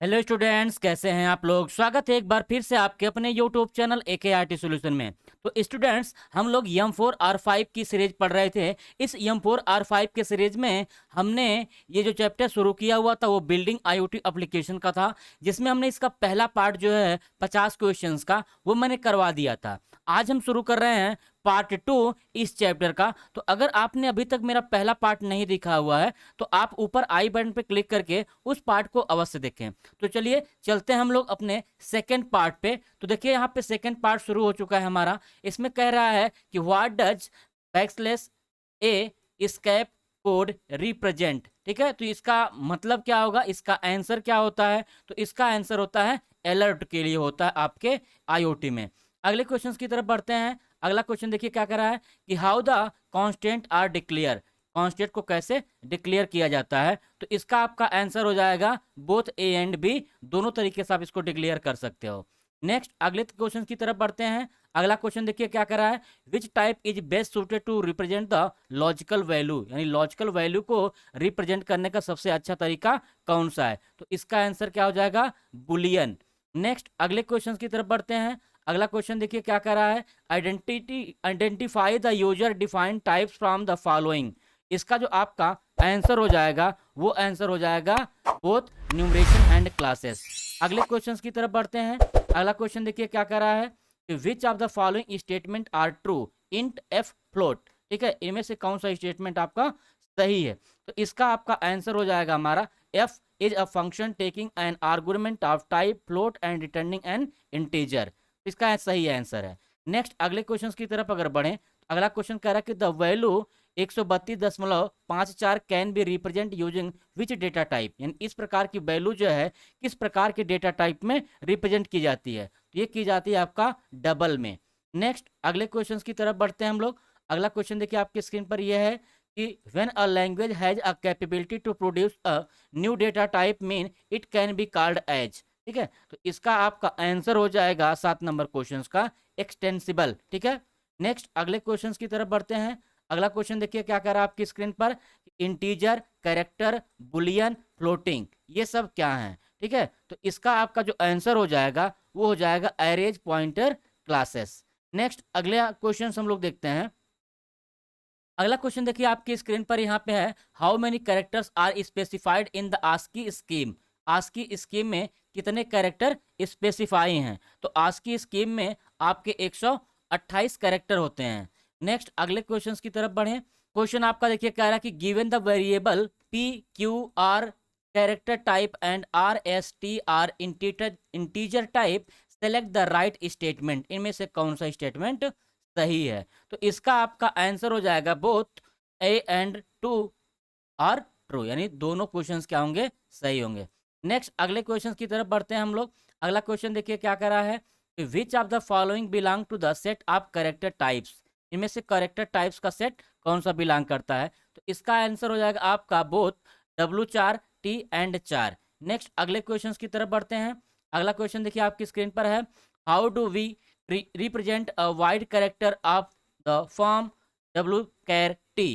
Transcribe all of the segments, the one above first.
Hello students, कैसे हैं आप लोग। स्वागत है एक बार फिर से आपके अपने यूट्यूब चैनल AKRT सॉल्यूशन में। तो स्टूडेंट्स, हम लोग M4R5 की सीरीज पढ़ रहे थे। इस M4R5 के सीरीज में हमने ये जो चैप्टर शुरू किया हुआ था वो बिल्डिंग IoT एप्लीकेशन का था, जिसमें हमने इसका पहला पार्ट जो है 50 क्वेश्चंस का वो मैंने करवा दिया था। आज हम शुरू कर रहे हैं पार्ट 2 इस चैप्टर का। तो अगर आपने अभी तक मेरा पहला पार्ट नहीं देखा हुआ है तो आप ऊपर आई बटन पे क्लिक करके उस पार्ट को अवश्य देखें। तो चलिए चलते हैं हम लोग अपने सेकंड पार्ट पे। तो देखिए यहाँ पे सेकंड पार्ट शुरू हो चुका है हमारा। इसमें कह रहा है कि what does backslash A escape code represent. ठीक है, तो इसका मतलब क्या होगा, इसका आंसर क्या होता है। तो इसका आंसर होता है अलर्ट के लिए होता है आपके IoT में। अगले क्वेश्चन की तरफ बढ़ते हैं। अगला क्वेश्चन देखिए क्या कर रहा है कि how the constant are declare. Constant को कैसे डिक्लेयर किया जाता है। तो इसका आपका आंसर हो जाएगा बोथ ए एंड बी, दोनों तरीके से आप इसको डिक्लेयर कर सकते हो। नेक्स्ट अगले क्वेश्चन की तरफ बढ़ते हैं। अगला क्वेश्चन देखिए क्या कर रहा है, which type is best suited to represent the logical value, यानी लॉजिकल वैल्यू को रिप्रेजेंट करने का सबसे अच्छा तरीका कौन सा है। तो इसका आंसर क्या हो जाएगा, बुलियन। नेक्स्ट अगले क्वेश्चन की तरफ बढ़ते हैं। अगला क्वेश्चन देखिए क्या कर रहा है, identify the user defined types from the following. इसका जो आपका आंसर हो जाएगा वो आंसर हो जाएगा बोथ न्यूमरेशन एंड क्लासेस। अगले क्वेश्चंस की तरफ बढ़ते हैं। अगला क्वेश्चन देखिए क्या कर रहा है कि which of the following statement are true int F float. ठीक है, इनमें से कौन सा स्टेटमेंट आपका सही है। तो इसका आपका आंसर हो जाएगा हमारा F is a function taking an argument of type float and returning N integer. इसका सही आंसर है। नेक्स्ट अगले क्वेश्चन की तरफ अगर बढ़ें, अगला क्वेश्चन कह रहा है कि the value 132.54 can be represent using which data type, यानी इस प्रकार की वैल्यू जो है किस प्रकार के डेटा टाइप में रिप्रेजेंट की जाती है। तो ये की जाती है आपका डबल में। नेक्स्ट अगले क्वेश्चन की तरफ बढ़ते हैं हम लोग। अगला क्वेश्चन देखिए आपके स्क्रीन पर यह है कि when a language has a capability to produce a new data type mean it can be called as. ठीक है, तो इसका आपका आंसर हो जाएगा 7 नंबर क्वेश्चन का एक्सटेंसिबल। ठीक है, नेक्स्ट अगले क्वेश्चन की तरफ बढ़ते हैं। अगला क्वेश्चन देखिए क्या कर रहा है आपकी स्क्रीन पर, इंटीजर, कैरेक्टर, बुलियन, फ्लोटिंग, ये सब क्या हैं। ठीक है, तो इसका आपका जो आंसर हो जाएगा वो हो जाएगा एरेज पॉइंटर क्लासेस। नेक्स्ट अगले क्वेश्चन हम लोग देखते हैं। अगला क्वेश्चन देखिए आपकी स्क्रीन पर यहाँ पे है, how many characters are specified in the ASCII scheme. ASCII scheme में कितने कैरेक्टर स्पेसिफाई हैं। तो आस्की स्कीम में आपके 128 कैरेक्टर होते हैं। नेक्स्ट अगले क्वेश्चन की तरफ बढ़ें। क्वेश्चन आपका देखिए कह रहा है कि given the variable P Q R character type and R S T R integer type, select the right statement. इनमें से कौन सा स्टेटमेंट सही है। तो इसका आपका आंसर हो जाएगा both A and two are true, यानी दोनों क्वेश्चंस क्या होंगे, सही होंगे। नेक्स्ट अगले क्वेश्चन की तरफ बढ़ते हैं हम लोग। अगला क्वेश्चन देखिए क्या कर रहा है, which of the following belong to the set of character types. इनमें से करेक्टर टाइप्स का सेट कौन सा बिलोंग करता है। तो इसका आंसर हो जाएगा आपका both W4 T and 4। Next अगले क्वेश्चन की तरफ बढ़ते हैं। अगला क्वेश्चन देखिए आपकी स्क्रीन पर है, how do we represent a wide character of the form W char T।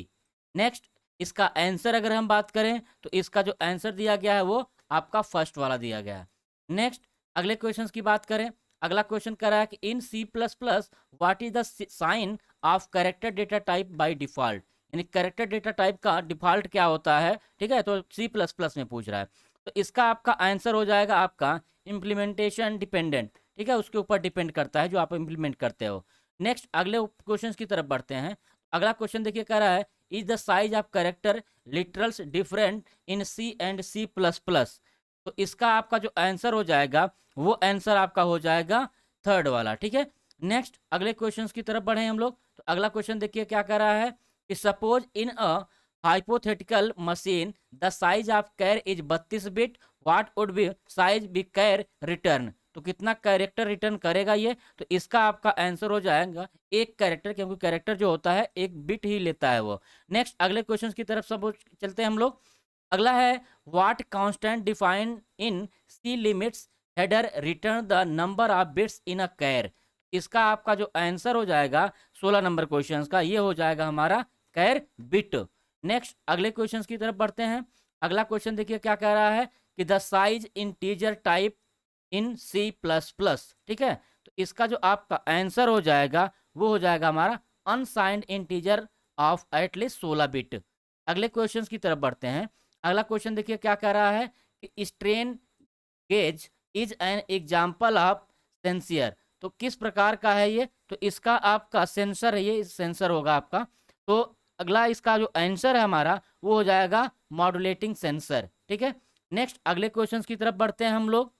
Next इसका आंसर अगर हम बात करें तो इसका जो आंसर दिया गया है वो आपका फर्स्ट वाला दिया गया है। नेक्स्ट अगले क्वेश्चन की बात करें। अगला क्वेश्चन कर रहा है कि in C++ what is the size of character data type by default, यानी कैरेक्टर डेटा टाइप का डिफॉल्ट क्या होता है। ठीक है, तो C++ में पूछ रहा है। तो इसका आपका आंसर हो जाएगा आपका इम्प्लीमेंटेशन डिपेंडेंट। ठीक है, उसके ऊपर डिपेंड करता है जो आप इम्प्लीमेंट करते हो। नेक्स्ट अगले क्वेश्चन की तरफ बढ़ते हैं। अगला क्वेश्चन देखिए कह रहा है, is the size of character literals different in C and C++। तो इसका आपका जो आंसर हो जाएगा वो आंसर आपका हो जाएगा थर्ड वाला। ठीक है, नेक्स्ट अगले क्वेश्चन की तरफ बढ़े हम लोग। तो अगला क्वेश्चन देखिए क्या कह रहा है कि suppose in a hypothetical machine the size of char is 32 bit, what would be size be char return। तो कितना कैरेक्टर रिटर्न करेगा ये। तो इसका आपका आंसर हो जाएगा एक कैरेक्टर, क्योंकि कैरेक्टर जो होता है एक बिट ही लेता है वो। नेक्स्ट अगले क्वेश्चन की तरफ सब चलते हैं हम लोग। अगला है, what constant define in C limits header return the number of bits in a char. इसका आपका जो आंसर हो जाएगा 16 नंबर क्वेश्चन का, ये हो जाएगा हमारा कैर बिट। नेक्स्ट अगले क्वेश्चन की तरफ बढ़ते हैं। अगला क्वेश्चन देखिए क्या कह रहा है कि the size integer type in C plus plus, ठीक है। तो इसका जो आपका आंसर हो जाएगा वो हो जाएगा हमारा unsigned integer of at least 16 bit. अगले क्वेश्चन की तरफ बढ़ते हैं। अगला क्वेश्चन देखिए क्या कह रहा है कि strain gauge is an example of sensor. तो किस प्रकार का है ये, तो इसका आपका सेंसर है, ये सेंसर होगा आपका। तो अगला इसका जो आंसर है हमारा वो हो जाएगा मॉड्यूलेटिंग सेंसर, ठीक है। नेक्स्ट अगले क्वेश्चन की तरफ बढ़ते हैं हम लोग।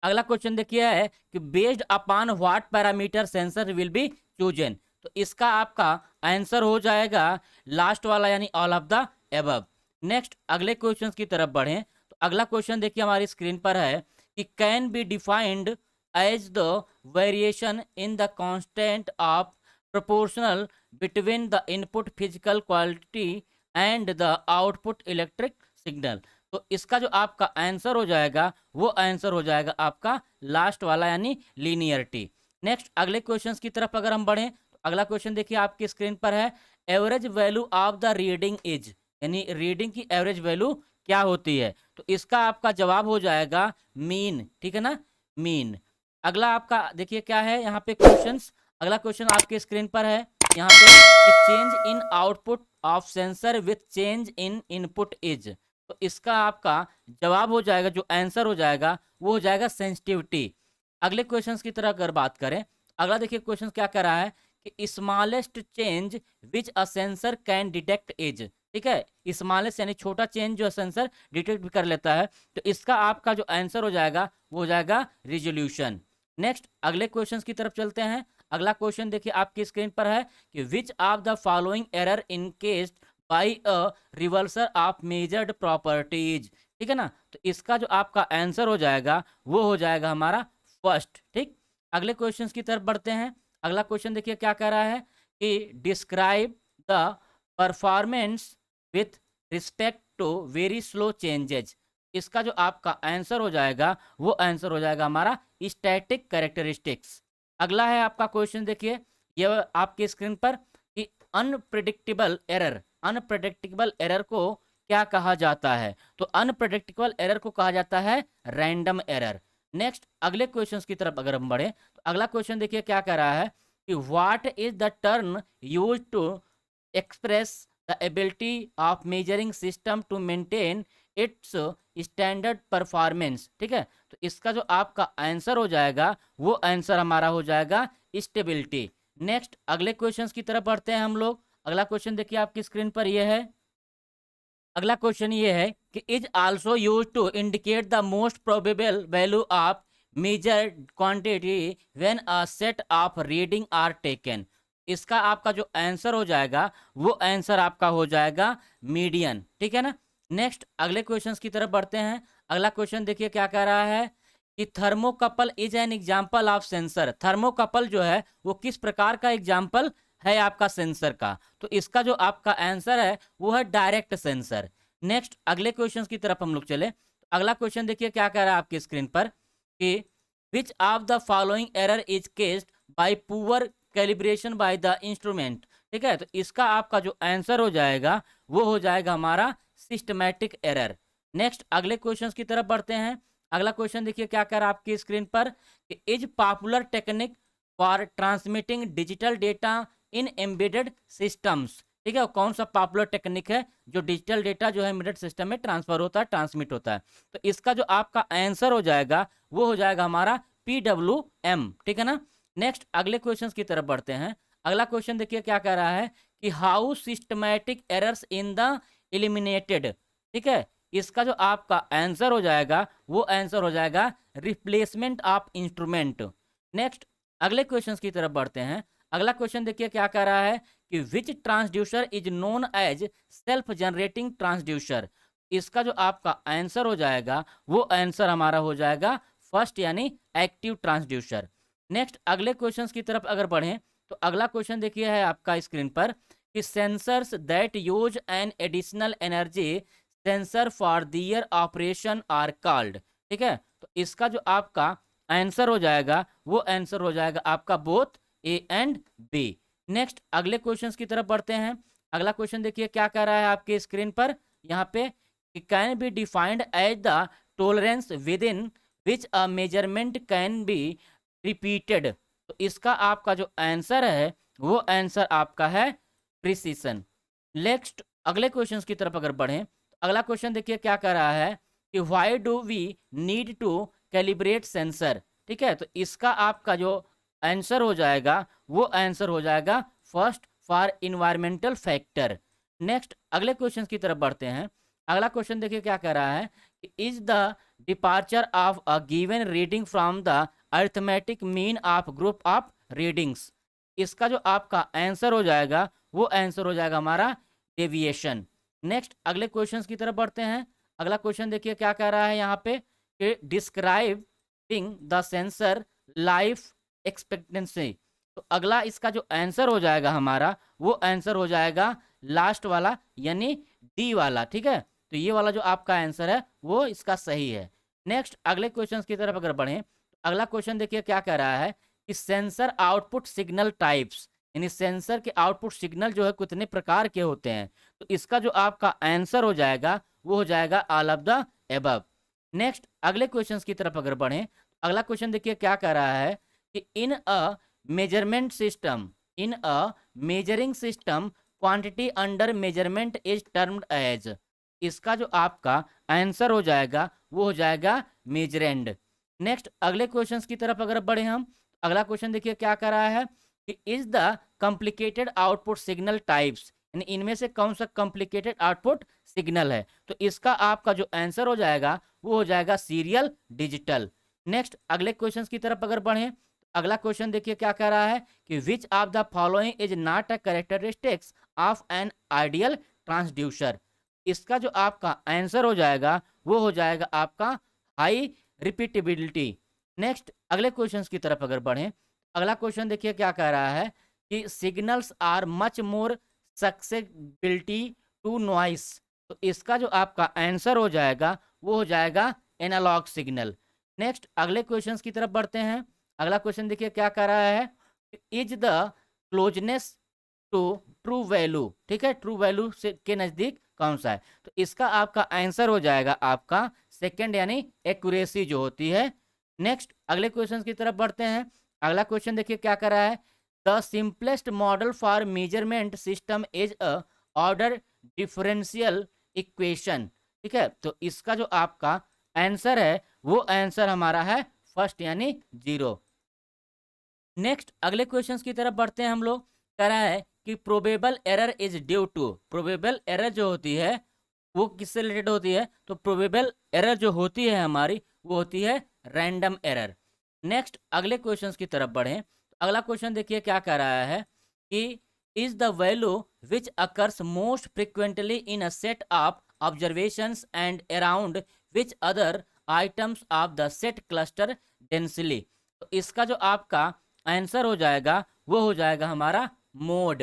अगला क्वेश्चन देखिए है कि based upon what parameter sensor will be chosen. तो इसका आपका आंसर हो जाएगा लास्ट वाला यानी all of the above. Next अगले क्वेश्चन की तरफ बढ़ें तो अगला क्वेश्चन देखिए हमारी स्क्रीन पर है कि can be defined as the variation in the constant of proportional between the input physical quality and the output electric signal. तो इसका जो आपका आंसर हो जाएगा वो आंसर हो जाएगा आपका लास्ट वाला यानी लीनियरिटी। नेक्स्ट अगले क्वेश्चंस की तरफ अगर हम बढ़ें तो अगला क्वेश्चन देखिए आपकी स्क्रीन पर है average value of the reading is, यानी रीडिंग की एवरेज वैल्यू क्या होती है। तो इसका आपका जवाब हो जाएगा मीन, ठीक है ना, मीन। अगला आपका देखिए क्या है यहाँ पे क्वेश्चंस। अगला क्वेश्चन आपके स्क्रीन पर है यहाँ पे change in output of sensor with change in input is. तो इसका आपका जवाब हो जाएगा, जो आंसर हो जाएगा वो हो जाएगा सेंसिटिविटी। अगले क्वेश्चंस की तरह अगर बात करें, अगला देखिए क्वेश्चन क्या कह रहा है कि smallest change which a sensor can detect is, ठीक है। स्मॉलेस्ट यानी छोटा चेंज जो सेंसर डिटेक्ट भी कर लेता है। तो इसका आपका जो आंसर हो जाएगा वो हो जाएगा रिजोल्यूशन। नेक्स्ट अगले क्वेश्चन की तरफ चलते हैं। अगला क्वेश्चन देखिए आपकी स्क्रीन पर है कि which of the following error increased by a reversal of measured properties, ठीक है ना। तो इसका जो आपका आंसर हो जाएगा वो हो जाएगा हमारा फर्स्ट, ठीक। अगले क्वेश्चन की तरफ बढ़ते हैं। अगला क्वेश्चन देखिए क्या कह रहा है कि describe the performance with respect to very slow changes. इसका जो आपका आंसर हो जाएगा वो आंसर हो जाएगा हमारा स्टैटिक कैरेक्टरिस्टिक्स। अगला है आपका क्वेश्चन देखिए ये आपकी स्क्रीन पर कि अनप्रिडिक्टेबल एरर, अनप्रेडिक्टेबल एरर को क्या कहा जाता है। तो अनप्रेडिक्टेबल एरर को कहा जाता है रैंडम एरर। नेक्स्ट अगले क्वेश्चंस की तरफ अगर हम बढ़े तो अगला क्वेश्चन देखिए क्या कह रहा है कि what is the term used to express the ability of measuring system to maintain its standard performance, ठीक है। तो इसका जो आपका आंसर हो जाएगा वो आंसर हमारा हो जाएगा स्टेबिलिटी। नेक्स्ट अगले क्वेश्चंस की तरफ बढ़ते हैं हम लोग। अगला क्वेश्चन देखिए आपकी स्क्रीन पर ये है। अगला क्वेश्चन ये है कि is also use to indicate the most probable value of measured quantity when a set of reading are taken. इसका आपका जो आंसर हो जाएगा वो आंसर आपका हो जाएगा मीडियन, ठीक है ना। नेक्स्ट अगले क्वेश्चन की तरफ बढ़ते हैं। अगला क्वेश्चन देखिए क्या कह रहा है कि thermocouple is an example of sensor. Thermocouple जो है वो किस प्रकार का एग्जाम्पल है आपका सेंसर का। तो इसका जो आपका आंसर है वो है डायरेक्ट सेंसर। नेक्स्ट अगले क्वेश्चन की तरफ हम लोग चले तो अगला क्वेश्चन देखिए क्या कह रहा है आपकी स्क्रीन पर कि which of the following error is केस्ड bye poor calibration by the instrument, ठीक है। तो इसका आपका जो आंसर हो जाएगा वो हो जाएगा हमारा सिस्टमैटिक एरर। नेक्स्ट अगले क्वेश्चन की तरफ बढ़ते हैं। अगला क्वेश्चन देखिए क्या कह रहा है आपकी स्क्रीन पर कि is popular technique for transmitting digital data in embedded systems, ठीक है। कौन सा पॉपुलर टेक्निक है जो डिजिटल डेटा जो है एम्बेडेड सिस्टम में ट्रांसफर होता है, ट्रांसमिट होता है। तो इसका जो आपका आंसर हो जाएगा वो हो जाएगा हमारा PWM, ठीक है ना। नेक्स्ट अगले क्वेश्चन की तरफ बढ़ते हैं। अगला क्वेश्चन देखिए क्या कह रहा है कि how systematic errors in the eliminated, ठीक है। इसका जो आपका आंसर हो जाएगा वो आंसर हो जाएगा रिप्लेसमेंट ऑफ इंस्ट्रूमेंट। नेक्स्ट अगले क्वेश्चन की तरफ बढ़ते हैं। अगला क्वेश्चन देखिए क्या कह रहा है कि which transducer is known as self generating transducer. इसका जो आपका आंसर हो जाएगा वो आंसर हमारा हो जाएगा फर्स्ट यानी एक्टिव ट्रांसड्यूसर। नेक्स्ट अगले क्वेश्चन की तरफ अगर बढ़ें तो अगला क्वेश्चन देखिए है आपका स्क्रीन पर कि sensors that use an additional energy sensor for their operation are called, ठीक है। तो इसका जो आपका आंसर हो जाएगा वो आंसर हो जाएगा आपका both A and B. Next अगले क्वेश्चन की तरफ बढ़ते हैं। अगला क्वेश्चन देखिए क्या कह रहा है आपके स्क्रीन पर यहाँ पे can be defined as the tolerance within which a measurement can be repeated. तो इसका आपका जो आंसर है वो आंसर आपका है प्रिसीशन। नेक्स्ट अगले क्वेश्चन की तरफ अगर बढ़ें तो अगला क्वेश्चन देखिए क्या कर रहा है कि why do we need to calibrate sensor. ठीक है, तो इसका आपका जो आंसर हो जाएगा वो आंसर हो जाएगा first for environmental factor. Next अगले क्वेश्चन की तरफ बढ़ते हैं। अगला क्वेश्चन देखिए क्या कह रहा है कि is the departure of a given reading from the arithmetic mean of group of readings. इसका जो आपका आंसर हो जाएगा वो आंसर हो जाएगा हमारा डेविएशन। नेक्स्ट अगले क्वेश्चन की तरफ बढ़ते हैं। अगला क्वेश्चन देखिए क्या कह रहा है यहाँ पे कि describing the sensor life expectancy. तो अगला इसका जो आंसर हो जाएगा हमारा वो आंसर हो जाएगा लास्ट वाला यानी डी वाला। ठीक है, तो ये वाला जो आपका आंसर है वो इसका सही है। नेक्स्ट अगले क्वेश्चन की तरफ अगर बढ़ें तो अगला क्वेश्चन देखिए क्या कह रहा है कि सेंसर आउटपुट सिग्नल टाइप्स, यानी सेंसर के आउटपुट सिग्नल जो है कितने प्रकार के होते हैं। तो इसका जो आपका आंसर हो जाएगा वो हो जाएगा all of the above. Next अगले क्वेश्चन की तरफ अगर बढ़ें तो अगला क्वेश्चन देखिए क्या कह रहा है कि in a measurement system, in a measuring system quantity under measurement is termed as. इसका जो आपका आंसर हो जाएगा वो हो जाएगा मेजरेंड। नेक्स्ट अगले क्वेश्चन की तरफ अगर बढ़े हम, अगला क्वेश्चन देखिए क्या कर रहा है कि is the complicated output signal types, यानी इनमें से कौन सा कॉम्प्लिकेटेड आउटपुट सिग्नल है। तो इसका आपका जो आंसर हो जाएगा वो हो जाएगा सीरियल डिजिटल। नेक्स्ट अगले क्वेश्चन की तरफ अगर बढ़े तो अगला क्वेश्चन देखिए क्या कह रहा है कि which of the following is not a characteristics of an ideal transducer. इसका जो आपका आंसर हो जाएगा वो हो जाएगा आपका हाई रिपीटेबिलिटी। नेक्स्ट अगले क्वेश्चन की तरफ अगर बढ़ें अगला क्वेश्चन देखिए क्या कह रहा है कि signals are much more susceptibility to noise. तो इसका जो आपका आंसर हो जाएगा वो हो जाएगा एनालॉग सिग्नल। नेक्स्ट अगले क्वेश्चन की तरफ बढ़ते हैं। अगला क्वेश्चन देखिए क्या कह रहा है is the closeness to true value. ठीक है, ट्रू वैल्यू से के नजदीक कौन सा है। तो इसका आपका आंसर हो जाएगा आपका सेकंड यानी एक्यूरेसी जो होती है। नेक्स्ट अगले क्वेश्चन की तरफ बढ़ते हैं। अगला क्वेश्चन देखिए क्या कर रहा है the simplest model for measurement system is a order differential equation. ठीक है, तो इसका जो आपका आंसर है वो आंसर हमारा है फर्स्ट यानी 0। नेक्स्ट अगले क्वेश्चन की तरफ बढ़ते हैं हम लोग। कह रहा है कि probable error is due to. Probable error जो होती है वो किससे रिलेटेड होती है, तो प्रोबेबल एरर जो होती है हमारी वो होती है रैंडम एरर। नेक्स्ट अगले क्वेश्चन की तरफ बढ़ें तो अगला क्वेश्चन देखिए क्या कह रहा है कि is the value which occurs most frequently in a set of observations and around which other items of the set cluster densely. तो इसका जो आपका आंसर हो जाएगा वो हो जाएगा हमारा मोड।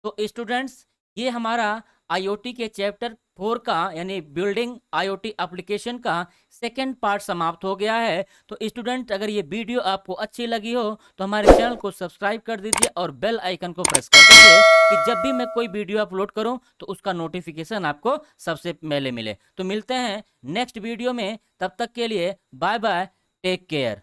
तो स्टूडेंट्स ये हमारा आईओटी के चैप्टर 4 का यानी बिल्डिंग आईओटी एप्लीकेशन का सेकेंड पार्ट समाप्त हो गया है। तो स्टूडेंट अगर ये वीडियो आपको अच्छी लगी हो तो हमारे चैनल को सब्सक्राइब कर दीजिए और बेल आइकन को प्रेस कर दीजिए कि जब भी मैं कोई वीडियो अपलोड करूं तो उसका नोटिफिकेशन आपको सबसे पहले मिले। तो मिलते हैं नेक्स्ट वीडियो में, तब तक के लिए बाय बाय, टेक केयर।